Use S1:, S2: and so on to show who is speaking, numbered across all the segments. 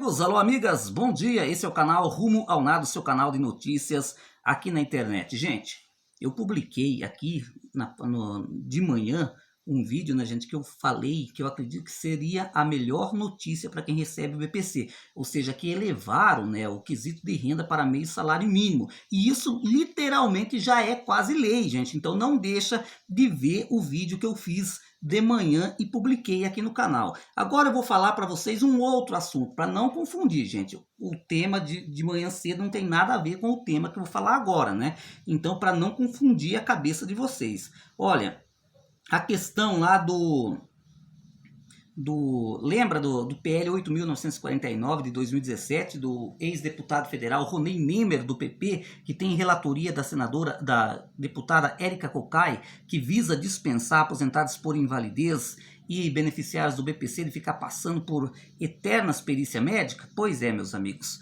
S1: amigos, alô amigas, bom dia, esse é o canal Rumo ao Nado, seu canal de notícias aqui na internet. Gente, eu publiquei aqui de manhã um vídeo, né, gente, que eu falei que eu acredito que seria a melhor notícia para quem recebe o BPC, ou seja, que elevaram, né, o quesito de renda para meio salário mínimo, e isso literalmente já é quase lei, gente, então não deixa de ver o vídeo que eu fiz de manhã e publiquei aqui no canal. Agora eu vou falar para vocês um outro assunto, para não confundir, gente. O tema de manhã cedo não tem nada a ver com o tema que eu vou falar agora, né? Então, para não confundir a cabeça de vocês. Olha, a questão lá lembra do PL 8.949 de 2017, do ex-deputado federal Ronei Nemer, do PP, que tem relatoria da deputada Érica Cocai, que visa dispensar aposentados por invalidez e beneficiários do BPC de ficar passando por eternas perícia médica? Pois é, meus amigos,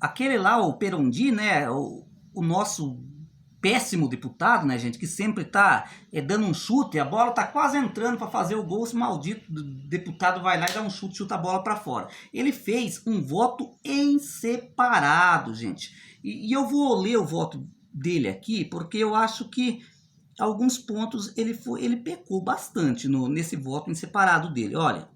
S1: aquele lá, o Perondi, né, o nosso péssimo deputado, né, gente, que sempre tá dando um chute, a bola tá quase entrando para fazer o gol, esse maldito deputado vai lá e dá um chute, chuta a bola para fora. Ele fez um voto em separado, gente, e eu vou ler o voto dele aqui, porque eu acho que alguns pontos ele pecou bastante nesse voto em separado dele. Olha,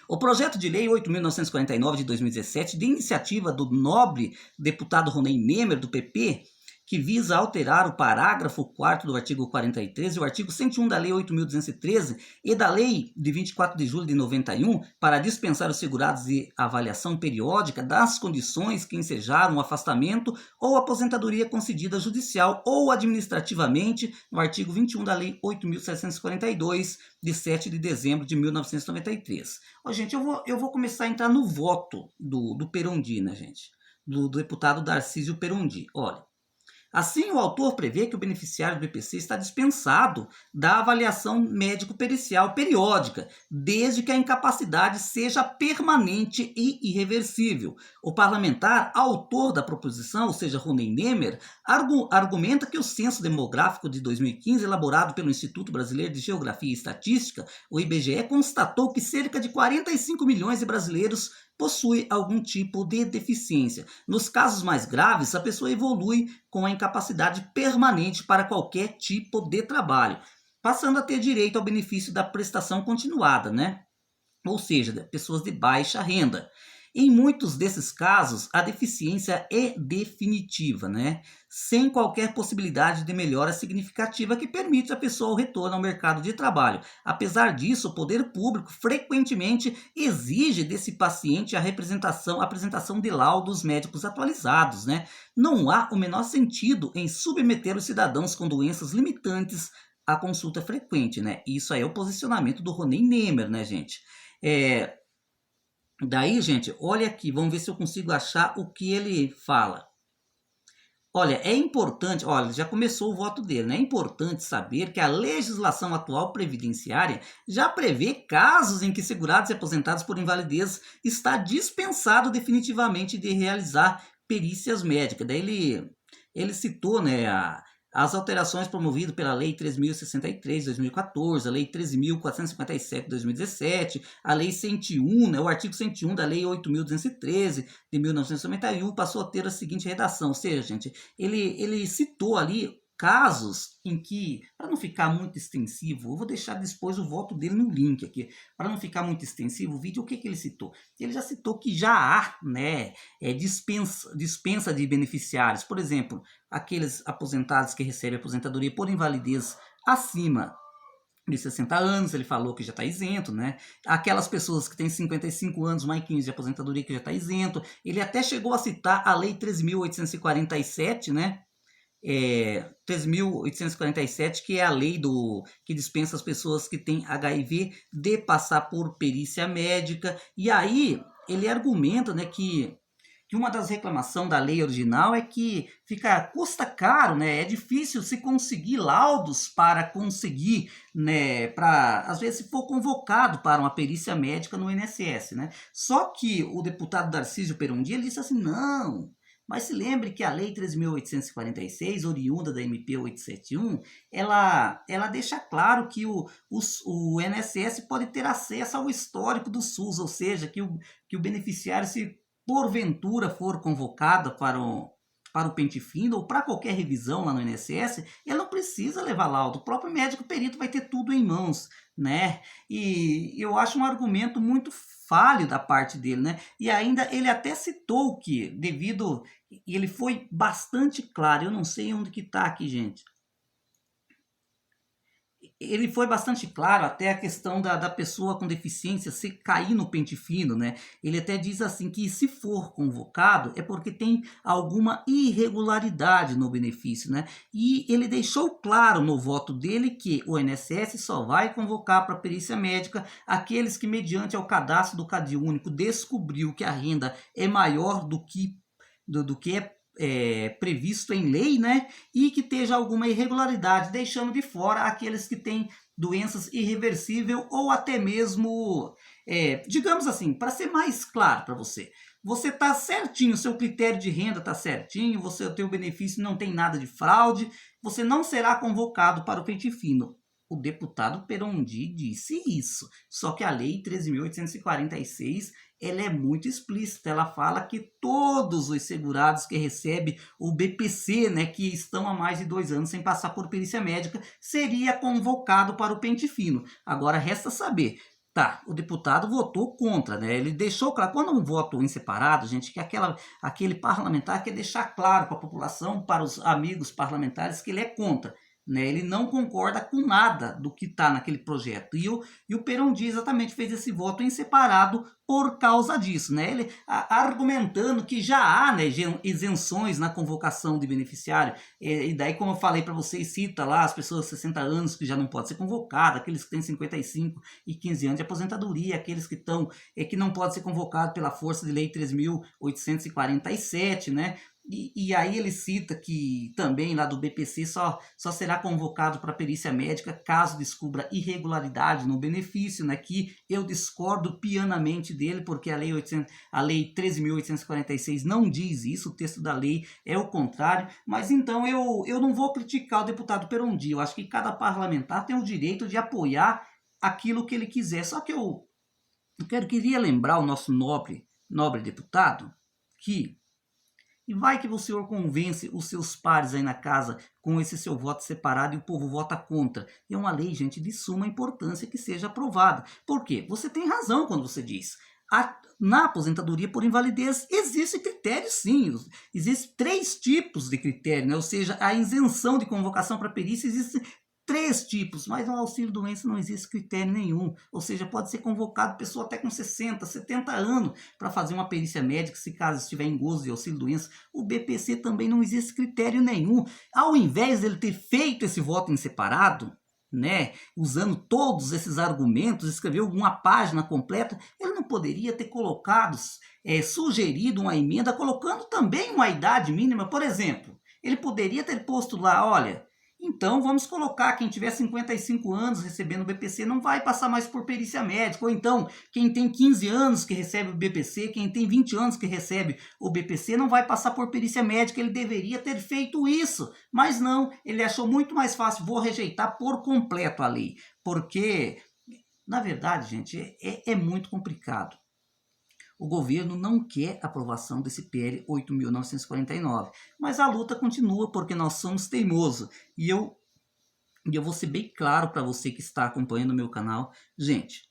S1: o projeto de lei 8.949 de 2017, de iniciativa do nobre deputado Ronei Nemer, do PP, que visa alterar o parágrafo 4º do artigo 43 e o artigo 101 da Lei 8.213 e da Lei de 24 de julho de 91 para dispensar os segurados de avaliação periódica das condições que ensejaram o afastamento ou aposentadoria concedida judicial ou administrativamente no artigo 21 da Lei 8.742 de 7 de dezembro de 1993. Ó, gente, eu vou começar a entrar no voto do Perondi, né, gente? Do deputado Darcísio Perondi. Olha, assim, o autor prevê que o beneficiário do BPC está dispensado da avaliação médico-pericial periódica, desde que a incapacidade seja permanente e irreversível. O parlamentar, autor da proposição, ou seja, Ronei Nemer, argumenta que o censo demográfico de 2015, elaborado pelo Instituto Brasileiro de Geografia e Estatística, o IBGE, constatou que cerca de 45 milhões de brasileiros possui algum tipo de deficiência. Nos casos mais graves, a pessoa evolui com a incapacidade permanente para qualquer tipo de trabalho, passando a ter direito ao benefício da prestação continuada, né? Ou seja, pessoas de baixa renda. Em muitos desses casos, a deficiência é definitiva, né? Sem qualquer possibilidade de melhora significativa que permite a pessoa o retorno ao mercado de trabalho. Apesar disso, o poder público frequentemente exige desse paciente a apresentação de laudos médicos atualizados, né? Não há o menor sentido em submeter os cidadãos com doenças limitantes à consulta frequente, né? Isso aí é o posicionamento do Ronei Nemer, né, gente? Daí, gente, olha aqui, vamos ver se eu consigo achar o que ele fala. Olha, é importante, olha, já começou o voto dele, né? É importante saber que a legislação atual previdenciária já prevê casos em que segurados e aposentados por invalidez está dispensado definitivamente de realizar perícias médicas. Daí ele citou, né, as alterações promovidas pela Lei 3.063 de 2014, a Lei 13.457 de 2017, a Lei 101, né, o artigo 101 da Lei 8.213 de 1991 passou a ter a seguinte redação, ou seja, gente, ele citou ali casos em que, para não ficar muito extensivo, eu vou deixar depois o voto dele no link aqui, para não ficar muito extensivo o vídeo, o que ele citou? Ele já citou que já há, né, dispensa de beneficiários, por exemplo, aqueles aposentados que recebem aposentadoria por invalidez acima de 60 anos, ele falou que já está isento, né? Aquelas pessoas que têm 55 anos, mais 15 de aposentadoria, que já está isento. Ele até chegou a citar a Lei 3.847, né? 3.847, que é a lei que dispensa as pessoas que têm HIV de passar por perícia médica. E aí ele argumenta, né, que uma das reclamações da lei original é que custa caro, né? É difícil se conseguir laudos para conseguir, né? Às vezes, se for convocado para uma perícia médica no INSS, né? Só que o deputado Darcísio Perondi, ele disse assim, não, Mas se lembre que a Lei 13.846, oriunda da MP 871, ela deixa claro que o INSS pode ter acesso ao histórico do SUS, ou seja, que o beneficiário, se porventura for convocado para o pente fino ou para qualquer revisão lá no INSS, ele não precisa levar laudo. O próprio médico perito vai ter tudo em mãos, né? E eu acho um argumento muito falho da parte dele, né? E ainda ele até citou que, devido... Ele foi bastante claro, eu não sei onde que está aqui, gente. Ele foi bastante claro até a questão da pessoa com deficiência se cair no pente fino, né? Ele até diz assim que se for convocado é porque tem alguma irregularidade no benefício, né? E ele deixou claro no voto dele que o INSS só vai convocar para perícia médica aqueles que, mediante ao cadastro do CadÚnico, descobriu que a renda é maior do que previsto em lei, né? E que esteja alguma irregularidade, deixando de fora aqueles que têm doenças irreversíveis ou até mesmo, digamos assim, para ser mais claro para você, você está certinho, seu critério de renda está certinho, o teu benefício não tem nada de fraude, você não será convocado para o pente fino. O deputado Perondi disse isso, só que a Lei 13.846 ela é muito explícita, ela fala que todos os segurados que recebem o BPC, né, que estão há mais de 2 anos sem passar por perícia médica, seria convocado para o pente fino. Agora resta saber, tá, o deputado votou contra, né, ele deixou claro, quando um voto em separado, gente, que aquele parlamentar quer deixar claro para a população, para os amigos parlamentares, que ele é contra. Né, ele não concorda com nada do que está naquele projeto. E o Perondi exatamente fez esse voto em separado por causa disso. Né, ele argumentando que já há, né, isenções na convocação de beneficiário. E daí, como eu falei para vocês, cita lá as pessoas de 60 anos que já não podem ser convocadas, aqueles que têm 55 e 15 anos de aposentadoria, aqueles que não podem ser convocados pela força de lei 3.847, né? E aí ele cita que também lá do BPC só será convocado para perícia médica caso descubra irregularidade no benefício, né? Que eu discordo pianamente dele, porque a lei 13.846 não diz isso, o texto da lei é o contrário. Mas então eu não vou criticar o deputado Perondi, eu acho que cada parlamentar tem o direito de apoiar aquilo que ele quiser. Só que eu queria lembrar o nosso nobre deputado que... E vai que o senhor convence os seus pares aí na casa com esse seu voto separado e o povo vota contra. É uma lei, gente, de suma importância que seja aprovada. Por quê? Você tem razão quando você diz. Na aposentadoria por invalidez existe critério, sim. Existem 3 tipos de critério, né? Ou seja, a isenção de convocação para perícia existe 3 tipos, mas no auxílio-doença não existe critério nenhum, ou seja, pode ser convocado pessoa até com 60, 70 anos para fazer uma perícia médica, se caso estiver em gozo de auxílio-doença. O BPC também não existe critério nenhum. Ao invés dele ter feito esse voto em separado, né, usando todos esses argumentos, escreveu uma página completa, ele não poderia ter colocado, sugerido uma emenda, colocando também uma idade mínima, por exemplo. Ele poderia ter posto lá, olha... Então, vamos colocar quem tiver 55 anos recebendo o BPC não vai passar mais por perícia médica. Ou então, quem tem 15 anos que recebe o BPC, quem tem 20 anos que recebe o BPC não vai passar por perícia médica. Ele deveria ter feito isso. Mas não, ele achou muito mais fácil, vou rejeitar por completo a lei. Porque, na verdade, gente, é muito complicado. O governo não quer aprovação desse PL 8.949, mas a luta continua porque nós somos teimosos. E eu vou ser bem claro para você que está acompanhando o meu canal. Gente,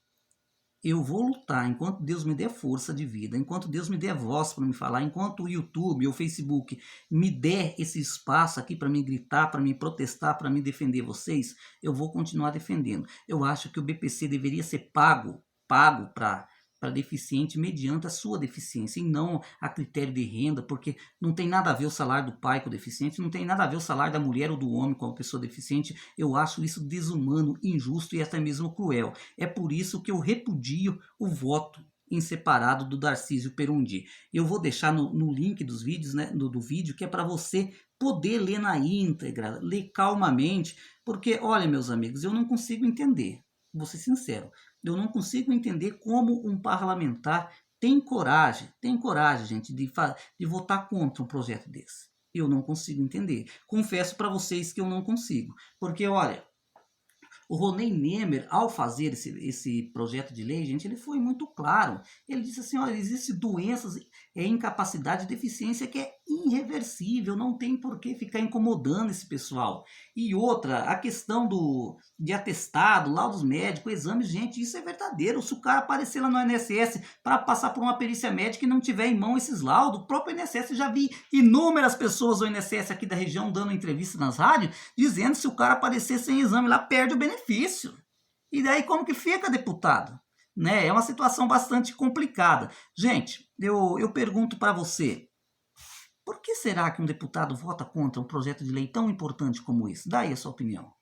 S1: eu vou lutar enquanto Deus me der força de vida, enquanto Deus me der voz para me falar, enquanto o YouTube ou o Facebook me der esse espaço aqui para me gritar, para me protestar, para me defender vocês, eu vou continuar defendendo. Eu acho que o BPC deveria ser pago para deficiente mediante a sua deficiência e não a critério de renda, porque não tem nada a ver o salário do pai com o deficiente, não tem nada a ver o salário da mulher ou do homem com a pessoa deficiente. Eu acho isso desumano, injusto e até mesmo cruel. É por isso que eu repudio o voto em separado do Darcísio Perondi. Eu vou deixar no link dos vídeos, né, do vídeo, que é para você poder ler na íntegra, ler calmamente, porque, olha, meus amigos, eu não consigo entender, vou ser sincero, eu não consigo entender como um parlamentar tem coragem, gente, de votar contra um projeto desse. Eu não consigo entender. Confesso para vocês que eu não consigo. Porque, olha, o Roney Nemer, ao fazer esse projeto de lei, gente, ele foi muito claro. Ele disse assim, olha, existem doenças, incapacidade, deficiência que é irreversível, não tem por que ficar incomodando esse pessoal. E outra, a questão de atestado, laudos médicos, exames, gente, isso é verdadeiro. Se o cara aparecer lá no INSS para passar por uma perícia médica e não tiver em mão esses laudos, o próprio INSS, já vi inúmeras pessoas do INSS aqui da região dando entrevista nas rádios, dizendo que se o cara aparecer sem exame lá, perde o benefício. E daí como que fica, deputado? Né? É uma situação bastante complicada. Gente, eu pergunto para você, por que será que um deputado vota contra um projeto de lei tão importante como esse? Dá aí a sua opinião.